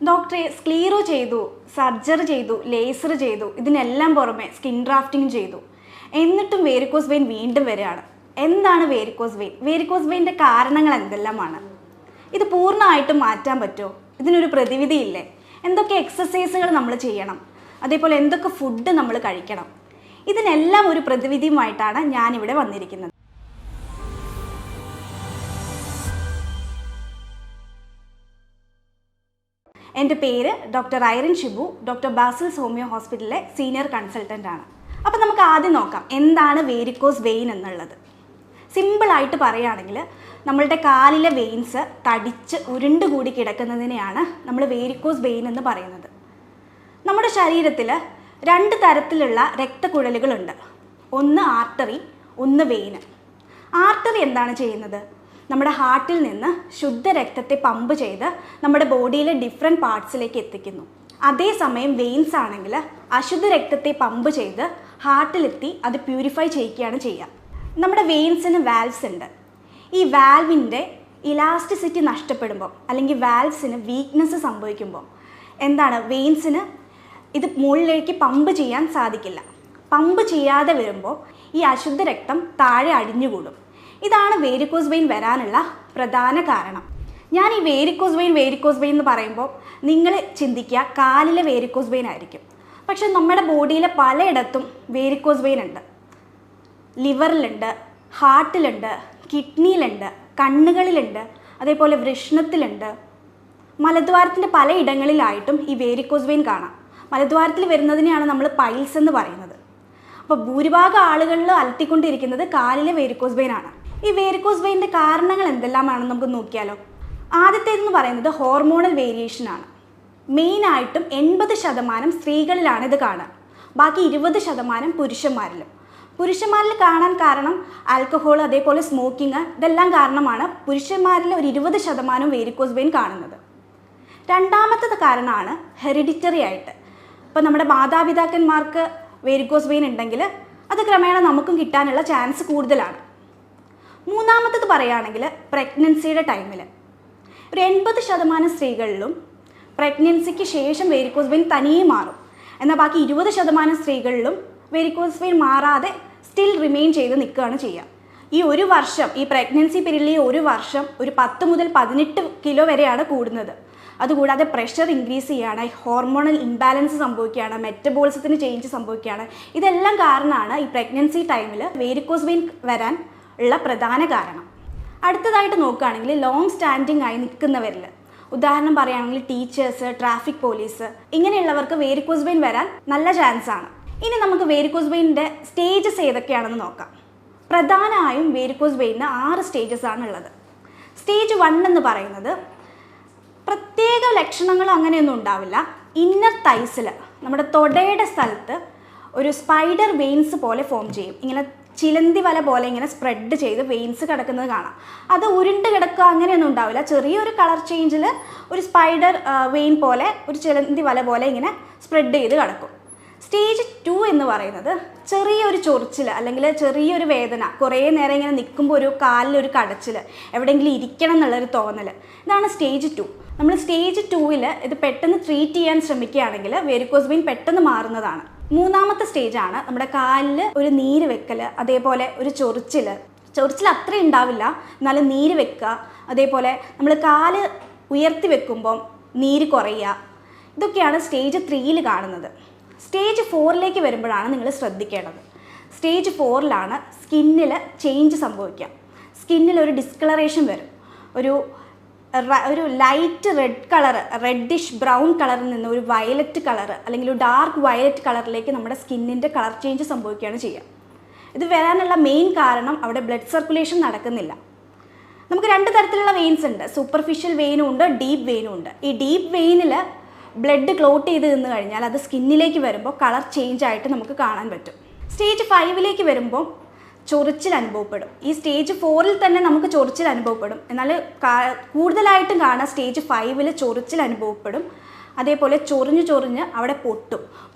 ഡോക്ടറെ സ്ക്ലീറോ ചെയ്തു, സർജറി ചെയ്തു, ലേസർ ചെയ്തു, ഇതിനെല്ലാം പുറമെ സ്കിൻ ഡ്രാഫ്റ്റിംഗ് ചെയ്തു. എന്നിട്ടും വേരിക്കോസ് വെയിൻ വീണ്ടും വരികയാണ്. എന്താണ് വേരിക്കോസ് വെയിൻ? വേരിക്കോസ് വെയിൻ്റെ കാരണങ്ങൾ എന്തെല്ലാമാണ്? ഇത് പൂർണ്ണമായിട്ടും മാറ്റാൻ പറ്റുമോ? ഇതിനൊരു പ്രതിവിധിയില്ലേ? എന്തൊക്കെ എക്സസൈസുകൾ നമ്മൾ ചെയ്യണം? അതേപോലെ എന്തൊക്കെ ഫുഡ് നമ്മൾ കഴിക്കണം? ഇതിനെല്ലാം ഒരു പ്രതിവിധിയുമായിട്ടാണ് ഞാനിവിടെ വന്നിരിക്കുന്നത്. എൻ്റെ പേര് doctor Irene Shibu, doctor Basil's homeo ഹോസ്പിറ്റലിലെ സീനിയർ കൺസൾട്ടൻ്റ് ആണ്. അപ്പോൾ നമുക്ക് ആദ്യം നോക്കാം എന്താണ് വേരിക്കോസ് വെയിൻ എന്നുള്ളത്. സിമ്പിളായിട്ട് പറയുകയാണെങ്കിൽ നമ്മളുടെ കാലിലെ വെയിൻസ് തടിച്ച് ഉരുണ്ടുകൂടി കിടക്കുന്നതിനെയാണ് നമ്മൾ വേരിക്കോസ് വെയിൻ എന്ന് പറയുന്നത്. നമ്മുടെ ശരീരത്തിൽ 2 തരത്തിലുള്ള രക്തക്കുഴലുകളുണ്ട്. ഒന്ന് ആർട്ടറി, ഒന്ന് വെയിന്. ആർട്ടറി എന്താണ് ചെയ്യുന്നത്? നമ്മുടെ ഹാർട്ടിൽ നിന്ന് ശുദ്ധരക്തത്തെ പമ്പ് ചെയ്ത് നമ്മുടെ ബോഡിയിലെ ഡിഫറെൻറ്റ് പാർട്സിലേക്ക് എത്തിക്കുന്നു. അതേസമയം വെയിൻസ് ആണെങ്കിൽ അശുദ്ധ രക്തത്തെ പമ്പ് ചെയ്ത് ഹാർട്ടിലെത്തി അത് പ്യൂരിഫൈ ചെയ്യിക്കുകയാണ് ചെയ്യുക. നമ്മുടെ വെയിൻസിന് വാൽവ്സ് ഉണ്ട്. ഈ വാൽവിൻ്റെ ഇലാസ്റ്റിസിറ്റി നഷ്ടപ്പെടുമ്പോൾ അല്ലെങ്കിൽ വാൽവ്സിന് വീക്ക്നെസ് സംഭവിക്കുമ്പോൾ എന്താണ്, വെയിൻസിന് ഇത് മുകളിലേക്ക് പമ്പ് ചെയ്യാൻ സാധിക്കില്ല. പമ്പ് ചെയ്യാതെ വരുമ്പോൾ ഈ അശുദ്ധ രക്തം താഴെ അടിഞ്ഞുകൂടും. ഇതാണ് വേരിക്കോസ് വെയിൻ വരാനുള്ള പ്രധാന കാരണം. ഞാൻ ഈ വേരിക്കോസ് വെയിൻ എന്ന് പറയുമ്പോൾ നിങ്ങൾ ചിന്തിക്കുക കാലിലെ വേരിക്കോസ് വെയിൻ ആയിരിക്കും. പക്ഷെ നമ്മുടെ ബോഡിയിലെ പലയിടത്തും വേരിക്കോസ് വെയിൻ ഉണ്ട്. ലിവറിലുണ്ട്, ഹാർട്ടിലുണ്ട്, കിഡ്നിയിലുണ്ട്, കണ്ണുകളിലുണ്ട്, അതേപോലെ വൃഷ്ണത്തിലുണ്ട്. മലദ്വാരത്തിൻ്റെ പലയിടങ്ങളിലായിട്ടും ഈ വേരിക്കോസ് വെയിൻ കാണാം. മലദ്വാരത്തിൽ വരുന്നതിനെയാണ് നമ്മൾ പൈൽസ് എന്ന് പറയുന്നത്. അപ്പോൾ ഭൂരിഭാഗം ആളുകളിൽ അലട്ടിക്കൊണ്ടിരിക്കുന്നത് കാലിലെ വേരിക്കോസ് വെയിൻ ആണ്. ഈ വേരിക്കോസ് വെയിൻ്റെ കാരണങ്ങൾ എന്തെല്ലാമാണെന്ന് നമുക്ക് നോക്കിയാലോ. ആദ്യത്തേതെന്ന് പറയുന്നത് ഹോർമോണൽ വേരിയേഷനാണ്. മെയിനായിട്ടും 80% സ്ത്രീകളിലാണ് ഇത് കാണുക. ബാക്കി 20% പുരുഷന്മാരിലും. പുരുഷന്മാരിൽ കാണാൻ കാരണം ആൽക്കഹോൾ, അതേപോലെ സ്മോക്കിങ്, ഇതെല്ലാം കാരണമാണ് പുരുഷന്മാരിൽ ഒരു 20% വേരിക്കോസ് വെയിൻ കാണുന്നത്. രണ്ടാമത്തെ കാരണമാണ് ഹെറിഡിറ്ററി ആയിട്ട്. ഇപ്പോൾ നമ്മുടെ മാതാപിതാക്കന്മാർക്ക് വേരിക്കോസ് വെയിൻ ഉണ്ടെങ്കിൽ അത് ക്രമേണ നമുക്കും കിട്ടാനുള്ള ചാൻസ് കൂടുതലാണ്. മൂന്നാമത്തത് പറയുകയാണെങ്കിൽ പ്രഗ്നൻസിയുടെ ടൈമിൽ ഒരു 80% സ്ത്രീകളിലും പ്രഗ്നൻസിക്ക് ശേഷം വേരിക്കോസ് വെയിൻ തനിയെ മാറും. എന്നാൽ ബാക്കി 20% സ്ത്രീകളിലും വേരിക്കോസ് വെയിൻ മാറാതെ സ്റ്റിൽ റിമെയിൻ ചെയ്ത് നിൽക്കുകയാണ് ചെയ്യുക. ഈ ഒരു വർഷം, ഈ പ്രഗ്നൻസി പീരീഡിൽ ഒരു വർഷം ഒരു 10 മുതൽ 18 കിലോ വരെയാണ് കൂടുന്നത്. അതുകൂടാതെ പ്രഷർ ഇൻക്രീസ് ചെയ്യുകയാണ്, ഹോർമോണൽ ഇംബാലൻസ് സംഭവിക്കുകയാണ്, മെറ്റബോളിസത്തിന് ചേഞ്ച് സംഭവിക്കുകയാണ്. ഇതെല്ലാം കാരണമാണ് ഈ പ്രഗ്നൻസി ടൈമിൽ വേരിക്കോസ് വെയിൻ വരാൻ ഉള്ള പ്രധാന കാരണം. അടുത്തതായിട്ട് നോക്കുകയാണെങ്കിൽ ലോങ് സ്റ്റാൻഡിങ് ആയി നിൽക്കുന്നവരിൽ, ഉദാഹരണം പറയുകയാണെങ്കിൽ ടീച്ചേഴ്സ്, ട്രാഫിക് പോലീസ്, ഇങ്ങനെയുള്ളവർക്ക് വേരിക്കോസ് വെയിൻ വരാൻ നല്ല ചാൻസ് ആണ്. ഇനി നമുക്ക് വേരിക്കോസ് വെയിൻ്റെ സ്റ്റേജസ് ഏതൊക്കെയാണെന്ന് നോക്കാം. പ്രധാനമായും വേരിക്കോസ് വെയിന് 6 സ്റ്റേജസ് ആണുള്ളത്. സ്റ്റേജ് 1 എന്ന് പറയുന്നത് പ്രത്യേക ലക്ഷണങ്ങളും അങ്ങനെയൊന്നും ഉണ്ടാവില്ല. ഇന്നർ തൈസിൽ, നമ്മുടെ തൊടയുടെ സ്ഥലത്ത് ഒരു സ്പൈഡർ വെയിൻസ് പോലെ ഫോം ചെയ്യും. ഇങ്ങനെ ചിലന്തി വല പോലെ ഇങ്ങനെ സ്പ്രെഡ് ചെയ്ത് വെയിൻസ് കിടക്കുന്നത് കാണാം. അത് ഉരുണ്ട് കിടക്കുക അങ്ങനെയൊന്നും ഉണ്ടാവില്ല. ചെറിയൊരു കളർ ചേഞ്ചിൽ ഒരു സ്പൈഡർ വെയിൻ പോലെ, ഒരു ചിലന്തി വല പോലെ ഇങ്ങനെ സ്പ്രെഡ് ചെയ്ത് കിടക്കും. സ്റ്റേജ് 2 എന്ന് പറയുന്നത് ചെറിയൊരു ചൊറിച്ചിൽ അല്ലെങ്കിൽ ചെറിയൊരു വേദന, കുറേ നേരം ഇങ്ങനെ നിൽക്കുമ്പോൾ ഒരു കാലിലൊരു കടച്ചിൽ, എവിടെയെങ്കിലും ഇരിക്കണം എന്നുള്ളൊരു തോന്നൽ. ഇതാണ് സ്റ്റേജ് 2. നമ്മൾ സ്റ്റേജ് 2 ഇത് പെട്ടെന്ന് ട്രീറ്റ് ചെയ്യാൻ ശ്രമിക്കുകയാണെങ്കിൽ വേരിക്കോസ് വെയിൻ പെട്ടെന്ന് മാറുന്നതാണ്. മൂന്നാമത്തെ സ്റ്റേജാണ് നമ്മുടെ കാലിൽ ഒരു നീര് വെക്കൽ, അതേപോലെ ഒരു ചൊറിച്ചിൽ അത്രയും ഉണ്ടാവില്ല, എന്നാലും നീര് വെക്കുക, അതേപോലെ നമ്മൾ കാല് ഉയർത്തി വെക്കുമ്പം നീര് കുറയുക. ഇതൊക്കെയാണ് സ്റ്റേജ് 3 കാണുന്നത്. സ്റ്റേജ് 4 വരുമ്പോഴാണ് നിങ്ങൾ ശ്രദ്ധിക്കേണ്ടത്. സ്റ്റേജ് 4 സ്കിന്നിൽ ചേഞ്ച് സംഭവിക്കുക. സ്കിന്നിൽ ഒരു ഡിസ്കളറേഷൻ വരും. ഒരു light red colour, reddish brown കളറിൽ നിന്ന് ഒരു വയലറ്റ് കളർ അല്ലെങ്കിൽ ഒരു ഡാർക്ക് വയലറ്റ് കളറിലേക്ക് നമ്മുടെ സ്കിന്നിൻ്റെ കളർ ചേഞ്ച് സംഭവിക്കുകയാണ് ചെയ്യുക. ഇത് വരാനുള്ള മെയിൻ കാരണം അവിടെ ബ്ലഡ് സർക്കുലേഷൻ നടക്കുന്നില്ല. നമുക്ക് 2 തരത്തിലുള്ള വെയിൻസ് ഉണ്ട്. സൂപ്പർഫിഷ്യൽ വെയിനും ഉണ്ട്, ഡീപ്പ് വെയിനും ഉണ്ട്. ഈ ഡീപ്പ് വെയിനിൽ ബ്ലഡ് ക്ലോട്ട് ചെയ്ത് നിന്ന് കഴിഞ്ഞാൽ അത് സ്കിന്നിലേക്ക് വരുമ്പോൾ കളർ ചേഞ്ച് ആയിട്ട് നമുക്ക് കാണാൻ പറ്റും. സ്റ്റേജ് 5 വരുമ്പോൾ ചൊറിച്ചിൽ അനുഭവപ്പെടും. ഈ സ്റ്റേജ് 4 തന്നെ നമുക്ക് ചൊറിച്ചിൽ അനുഭവപ്പെടും. എന്നാൽ കൂടുതലായിട്ടും കാണാൻ സ്റ്റേജ് 5 ചൊറിച്ചിൽ അനുഭവപ്പെടും. അതേപോലെ ചൊറിഞ്ഞ് അവിടെ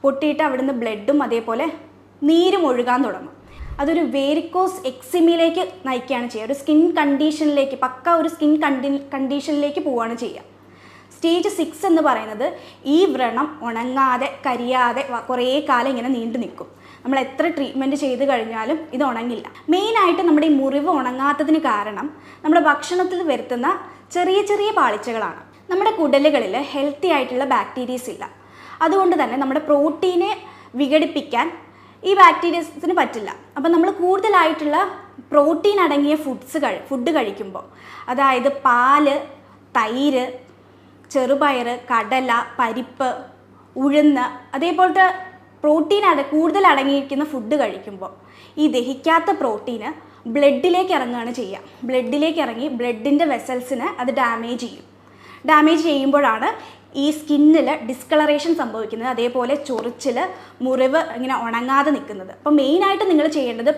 പൊട്ടിയിട്ട് അവിടുന്ന് ബ്ലഡും അതേപോലെ നീരും ഒഴുകാൻ തുടങ്ങും. അതൊരു വേരിക്കോസ് എക്സിമയിലേക്ക് നയിക്കുകയാണ് ചെയ്യുക. ഒരു സ്കിൻ കണ്ടീഷനിലേക്ക്, പക്ക ഒരു സ്കിൻ കണ്ടീഷനിലേക്ക് പോവുകയാണ് ചെയ്യുക. സ്റ്റേജ് 6 എന്ന് പറയുന്നത് ഈ വ്രണം ഉണങ്ങാതെ കരിയാതെ കുറേ കാലം ഇങ്ങനെ നീണ്ടു നിൽക്കും. നമ്മൾ എത്ര ട്രീറ്റ്മെൻറ്റ് ചെയ്ത് കഴിഞ്ഞാലും ഇത് ഉണങ്ങില്ല. മെയിനായിട്ട് നമ്മുടെ ഈ മുറിവ് ഉണങ്ങാത്തതിന് കാരണം നമ്മുടെ ഭക്ഷണത്തിൽ വരുത്തുന്ന ചെറിയ ചെറിയ പാളിച്ചകളാണ്. നമ്മുടെ കുടലുകളിൽ ഹെൽത്തി ആയിട്ടുള്ള ബാക്ടീരിയസ് ഇല്ല. അതുകൊണ്ട് തന്നെ നമ്മുടെ പ്രോട്ടീനെ വിഘടിപ്പിക്കാൻ ഈ ബാക്ടീരിയസിന് പറ്റില്ല. അപ്പം നമ്മൾ കൂടുതലായിട്ടുള്ള പ്രോട്ടീൻ അടങ്ങിയ ഫുഡ് കഴിക്കുമ്പോൾ, അതായത് പാല്, തൈര്, ചെറുപയർ, കടല, പരിപ്പ്, ഉഴുന്ന്, അതേപോലത്തെ പ്രോട്ടീൻ കൂടുതൽ അടങ്ങിയിരിക്കുന്ന ഫുഡ് കഴിക്കുമ്പോൾ ഈ ദഹിക്കാത്ത പ്രോട്ടീന് ബ്ലഡിലേക്ക് ഇറങ്ങുകയാണ് ചെയ്യുക. ബ്ലഡിലേക്ക് ഇറങ്ങി ബ്ലഡിൻ്റെ വെസൽസിനെ അത് ഡാമേജ് ചെയ്യുമ്പോഴാണ് ഈ സ്കിന്നിൽ ഡിസ്കളറേഷൻ സംഭവിക്കുന്നത്, അതേപോലെ ചൊറിച്ചിൽ, മുറിവ് ഇങ്ങനെ ഉണങ്ങാതെ നിൽക്കുന്നത്. അപ്പോൾ മെയിനായിട്ട് നിങ്ങൾ ചെയ്യേണ്ടത്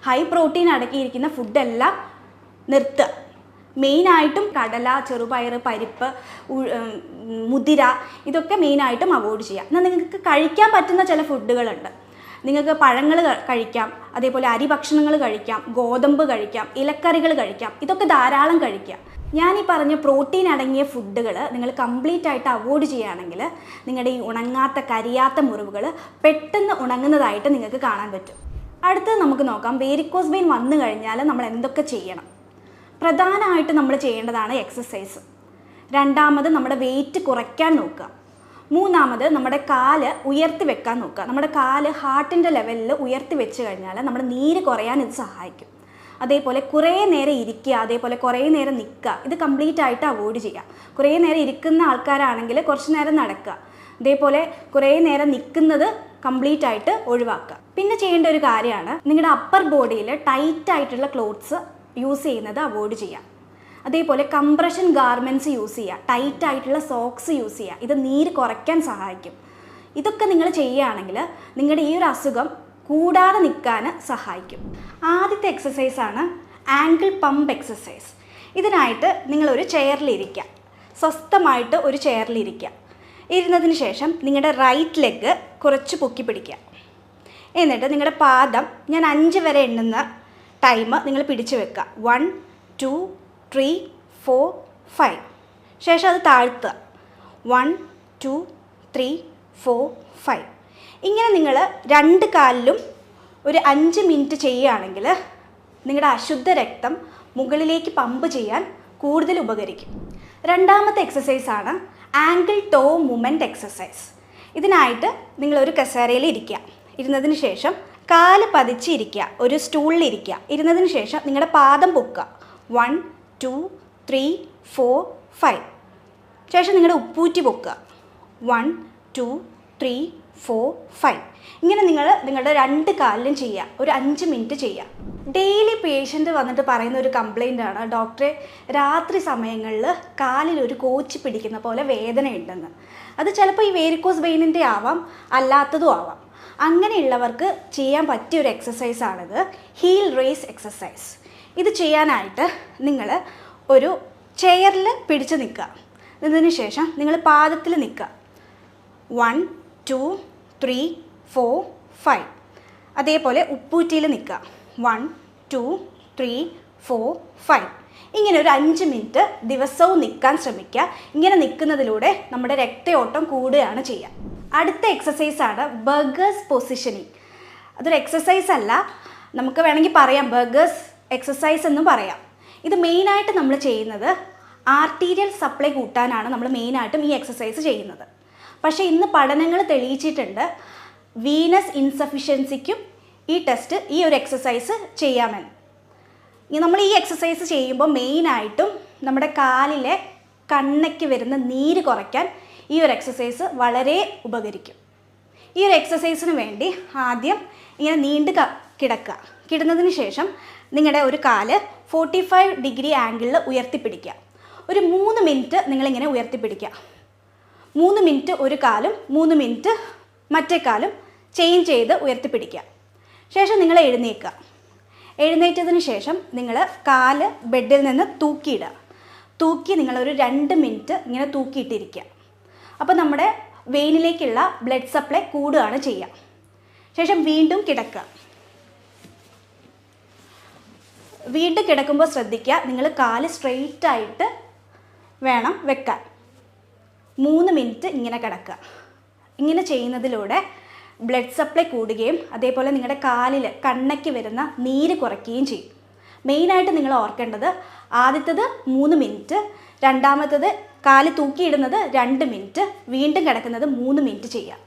ഹൈ പ്രോട്ടീൻ അടങ്ങിയിരിക്കുന്ന ഫുഡെല്ലാം നിർത്തുക. മെയിനായിട്ടും കടല, ചെറുപയർ, പരിപ്പ്, മുതിര, ഇതൊക്കെ മെയിനായിട്ടും അവോയ്ഡ് ചെയ്യുക. എന്നാൽ നിങ്ങൾക്ക് കഴിക്കാൻ പറ്റുന്ന ചില ഫുഡുകളുണ്ട്. നിങ്ങൾക്ക് പഴങ്ങൾ കഴിക്കാം, അതേപോലെ അരി ഭക്ഷണങ്ങൾ കഴിക്കാം, ഗോതമ്പ് കഴിക്കാം, ഇലക്കറികൾ കഴിക്കാം. ഇതൊക്കെ ധാരാളം കഴിക്കുക. ഞാൻ ഈ പറഞ്ഞ പ്രോട്ടീൻ അടങ്ങിയ ഫുഡുകൾ നിങ്ങൾ കംപ്ലീറ്റ് ആയിട്ട് അവോയ്ഡ് ചെയ്യുകയാണെങ്കിൽ നിങ്ങളുടെ ഈ ഉണങ്ങാത്ത കരിയാത്ത മുറിവുകൾ പെട്ടെന്ന് ഉണങ്ങുന്നതായിട്ട് നിങ്ങൾക്ക് കാണാൻ പറ്റും. അടുത്തത് നമുക്ക് നോക്കാം, വേരിക്കോസ് വെയിൻ വന്നു കഴിഞ്ഞാൽ നമ്മൾ എന്തൊക്കെ ചെയ്യണം. പ്രധാനമായിട്ട് നമ്മൾ ചെയ്യേണ്ടതാണ് എക്സസൈസ്. രണ്ടാമത് നമ്മുടെ വെയിറ്റ് കുറയ്ക്കാൻ നോക്കുക. മൂന്നാമത് നമ്മുടെ കാല് ഉയർത്തി വെക്കാൻ നോക്കുക. നമ്മുടെ കാല് ഹാർട്ടിൻ്റെ ലെവലിൽ ഉയർത്തി വെച്ച് കഴിഞ്ഞാൽ നമ്മുടെ നീര് കുറയാൻ ഇത് സഹായിക്കും. അതേപോലെ കുറേ നേരം ഇരിക്കുക, അതേപോലെ കുറേ നേരം നിൽക്കുക, ഇത് കംപ്ലീറ്റ് ആയിട്ട് അവോയ്ഡ് ചെയ്യുക. കുറേ നേരം ഇരിക്കുന്ന ആൾക്കാരാണെങ്കിൽ കുറച്ച് നേരം നടക്കുക. അതേപോലെ കുറേ നേരം നിൽക്കുന്നത് കംപ്ലീറ്റ് ആയിട്ട് ഒഴിവാക്കുക. പിന്നെ ചെയ്യേണ്ട ഒരു കാര്യമാണ്, നിങ്ങളുടെ അപ്പർ ബോഡിയിൽ ടൈറ്റ് ആയിട്ടുള്ള ക്ലോത്ത്സ് യൂസ് ചെയ്യുന്നത് അവോയ്ഡ് ചെയ്യുക. അതേപോലെ കംപ്രഷൻ ഗാർമെൻറ്റ്സ് യൂസ് ചെയ്യുക, ടൈറ്റ് ആയിട്ടുള്ള സോക്സ് യൂസ് ചെയ്യുക. ഇത് നീര് കുറയ്ക്കാൻ സഹായിക്കും. ഇതൊക്കെ നിങ്ങൾ ചെയ്യുകയാണെങ്കിൽ നിങ്ങളുടെ ഈ ഒരു അസുഖം കൂടാതെ നിൽക്കാൻ സഹായിക്കും. ആദ്യത്തെ എക്സസൈസാണ് ആങ്കിൾ പമ്പ് എക്സസൈസ്. ഇതിനായിട്ട് നിങ്ങളൊരു ചെയറിലിരിക്കുക, സ്വസ്ഥമായിട്ട് ഒരു ചെയറിലിരിക്കുക. ഇരുന്നതിന് ശേഷം നിങ്ങളുടെ റൈറ്റ് ലെഗ് കുറച്ച് പൊക്കി പിടിക്കുക. എന്നിട്ട് നിങ്ങളുടെ പാദം, ഞാൻ 5 വരെ എണ്ണുന്ന ടൈം നിങ്ങൾ പിടിച്ചു വെക്കുക. 1 2 3 4 5. ശേഷം അത് താഴ്ത്തുക. 1 2 3 4 5. ഇങ്ങനെ നിങ്ങൾ 2 കാലിലും ഒരു 5 മിനിറ്റ് ചെയ്യുകയാണെങ്കിൽ നിങ്ങളുടെ അശുദ്ധ രക്തം മുകളിലേക്ക് പമ്പ് ചെയ്യാൻ കൂടുതൽ ഉപകരിക്കും. രണ്ടാമത്തെ എക്സസൈസാണ് ആങ്കിൾ ടോ മൂവ്മെൻറ്റ് എക്സസൈസ്. ഇതിനായിട്ട് നിങ്ങളൊരു കസേരയിൽ ഇരിക്കുക. ഇരുന്നതിന് ശേഷം കാല് പതിച്ചിരിക്കുക, ഒരു സ്റ്റൂളിലിരിക്കുക. ഇരുന്നതിന് ശേഷം നിങ്ങളുടെ പാദം പൊക്കുക. 1 2 3 4 5. ശേഷം നിങ്ങളുടെ ഉപ്പൂറ്റി പൊക്കുക. 1 2 3 4 5. ഇങ്ങനെ നിങ്ങൾ നിങ്ങളുടെ 2 കാലിലും ചെയ്യുക. ഒരു 5 മിനിറ്റ് ചെയ്യുക. ഡെയിലി പേഷ്യൻ്റ് വന്നിട്ട് പറയുന്ന ഒരു കംപ്ലൈൻ്റ് ആണ്, ഡോക്ടറെ രാത്രി സമയങ്ങളിൽ കാലിൽ ഒരു കോച്ചി പിടിക്കുന്ന പോലെ വേദനയുണ്ടെന്ന്. അത് ചിലപ്പോൾ ഈ വേരിക്കോസ് വെയിനിൻ്റെ ആവാം, അല്ലാത്തതും ആവാം. അങ്ങനെയുള്ളവർക്ക് ചെയ്യാൻ പറ്റിയൊരു എക്സസൈസാണിത്, ഹീൽ റേസ് എക്സസൈസ്. ഇത് ചെയ്യാനായിട്ട് നിങ്ങൾ ഒരു ചെയറിൽ പിടിച്ച് നിൽക്കുക. എന്നതിന് ശേഷം നിങ്ങൾ പാദത്തിൽ നിൽക്കുക. 1 2 3 4 5. അതേപോലെ ഉപ്പൂറ്റിയിൽ നിൽക്കുക. 1 2 3 4 5. ഇങ്ങനെ ഒരു 5 മിനിറ്റ് ദിവസവും നിൽക്കാൻ ശ്രമിക്കുക. ഇങ്ങനെ നിൽക്കുന്നതിലൂടെ നമ്മുടെ രക്തയോട്ടം കൂടുകയാണ് ചെയ്യുക. അടുത്ത എക്സസൈസാണ് ബർഗേഴ്സ് പൊസിഷനിങ്. അതൊരു എക്സസൈസ് അല്ല, നമുക്ക് വേണമെങ്കിൽ പറയാം ബർഗേഴ്സ് എക്സസൈസ് എന്നും പറയാം. ഇത് മെയിനായിട്ട് നമ്മൾ ചെയ്യുന്നത് ആർട്ടീരിയൽ സപ്ലൈ കൂട്ടാനാണ് നമ്മൾ മെയിനായിട്ടും ഈ എക്സസൈസ് ചെയ്യുന്നത്. പക്ഷേ ഇന്ന് പഠനങ്ങൾ തെളിയിച്ചിട്ടുണ്ട് വീനസ് ഇൻസഫിഷ്യൻസിക്കും ഈ ഒരു എക്സസൈസ് ചെയ്യാമെന്ന്. നമ്മൾ ഈ എക്സസൈസ് ചെയ്യുമ്പോൾ മെയിനായിട്ടും നമ്മുടെ കാലിലെ കണ്ണയ്ക്ക് വരുന്ന നീര് കുറയ്ക്കാൻ ഈ ഒരു എക്സസൈസ് വളരെ ഉപകരിക്കും. ഈ ഒരു എക്സസൈസിന് വേണ്ടി ആദ്യം ഇങ്ങനെ നീണ്ട് കിടക്കുക. കിടന്നതിന് ശേഷം നിങ്ങളുടെ ഒരു കാല് 45 ഡിഗ്രി ആംഗിളിൽ ഉയർത്തിപ്പിടിക്കുക. ഒരു 3 മിനിറ്റ് നിങ്ങളിങ്ങനെ ഉയർത്തിപ്പിടിക്കുക. 3 മിനിറ്റ് ഒരു കാലും 3 മിനിറ്റ് മറ്റേ കാലും ചേഞ്ച് ചെയ്ത് ഉയർത്തിപ്പിടിക്കുക. ശേഷം നിങ്ങൾ എഴുന്നേൽക്കുക. എഴുന്നേറ്റതിന് ശേഷം നിങ്ങൾ കാല് ബെഡിൽ നിന്ന് തൂക്കി നിങ്ങളൊരു 2 മിനിറ്റ് ഇങ്ങനെ തൂക്കിയിട്ടിരിക്കുക. അപ്പോൾ നമ്മുടെ വെയിനിലേക്കുള്ള ബ്ലഡ് സപ്ലൈ കൂടുകയാണ് ചെയ്യുക. ശേഷം വീണ്ടും കിടക്കുക. വീണ്ടും കിടക്കുമ്പോൾ ശ്രദ്ധിക്കുക, നിങ്ങൾ കാല് സ്ട്രെയിറ്റ് ആയിട്ട് വേണം വെക്കാൻ. 3 മിനിറ്റ് ഇങ്ങനെ കിടക്കുക. ഇങ്ങനെ ചെയ്യുന്നതിലൂടെ ബ്ലഡ് സപ്ലൈ കൂടുകയും അതേപോലെ നിങ്ങളുടെ കാലിൽ കണ്ണയ്ക്ക് വരുന്ന നീര് കുറയ്ക്കുകയും ചെയ്യും. മെയിനായിട്ട് നിങ്ങൾ ഓർക്കേണ്ടത് ആദ്യത്തേത് 3 മിനിറ്റ്, രണ്ടാമത്തേത് കാല് തൂക്കിയിടുന്നത് 2 മിനിറ്റ്, വീണ്ടും കിടക്കുന്നത് 3 മിനിറ്റ് ചെയ്യുക.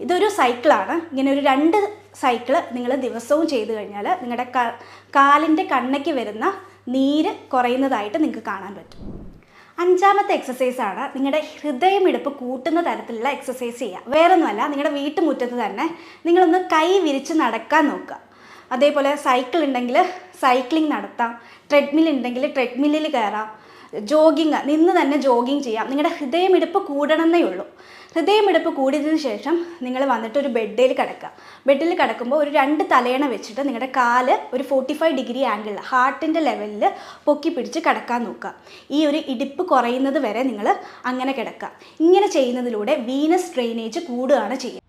ഇതൊരു സൈക്കിളാണ്. ഇങ്ങനെ ഒരു 2 സൈക്കിള് നിങ്ങൾ ദിവസവും ചെയ്തു കഴിഞ്ഞാൽ നിങ്ങളുടെ കാലിൻ്റെ കണ്ണയ്ക്ക് വരുന്ന നീര് കുറയുന്നതായിട്ട് നിങ്ങൾക്ക് കാണാൻ പറ്റും. 5ാമത്തെ എക്സസൈസാണ് നിങ്ങളുടെ ഹൃദയമിടിപ്പ് കൂട്ടുന്ന തരത്തിലുള്ള എക്സസൈസ് ചെയ്യുക. വേറൊന്നുമല്ല, നിങ്ങളുടെ വീട്ടുമുറ്റത്ത് തന്നെ നിങ്ങളൊന്ന് കൈ വിരിച്ച് നടക്കാൻ നോക്കുക. അതേപോലെ സൈക്കിൾ ഉണ്ടെങ്കിൽ സൈക്ലിംഗ് നടത്താം, ട്രെഡ്മിൽ ഉണ്ടെങ്കിൽ ട്രെഡ്മില്ലിൽ കയറാം, ജോഗിങ് നിന്ന് തന്നെ ജോഗിങ് ചെയ്യാം. നിങ്ങളുടെ ഹൃദയമിടിപ്പ് കൂടണമെന്നേ ഉള്ളൂ. ഹൃദയമിടിപ്പ് കൂടിയതിന് ശേഷം നിങ്ങൾ വന്നിട്ട് ഒരു ബെഡിൽ കിടക്കുക. ബെഡിൽ കിടക്കുമ്പോൾ ഒരു 2 തലയണ വെച്ചിട്ട് നിങ്ങളുടെ കാല് ഒരു 45 ഡിഗ്രി ആംഗിളിൽ ഹാർട്ടിൻ്റെ ലെവലിൽ പൊക്കി പിടിച്ച് കിടക്കാൻ നോക്കുക. ഈ ഒരു ഇടിപ്പ് കുറയുന്നത് വരെ നിങ്ങൾ അങ്ങനെ കിടക്കുക. ഇങ്ങനെ ചെയ്യുന്നതിലൂടെ വീനസ് ഡ്രെയിനേജ് കൂടുകയാണ് ചെയ്യുക.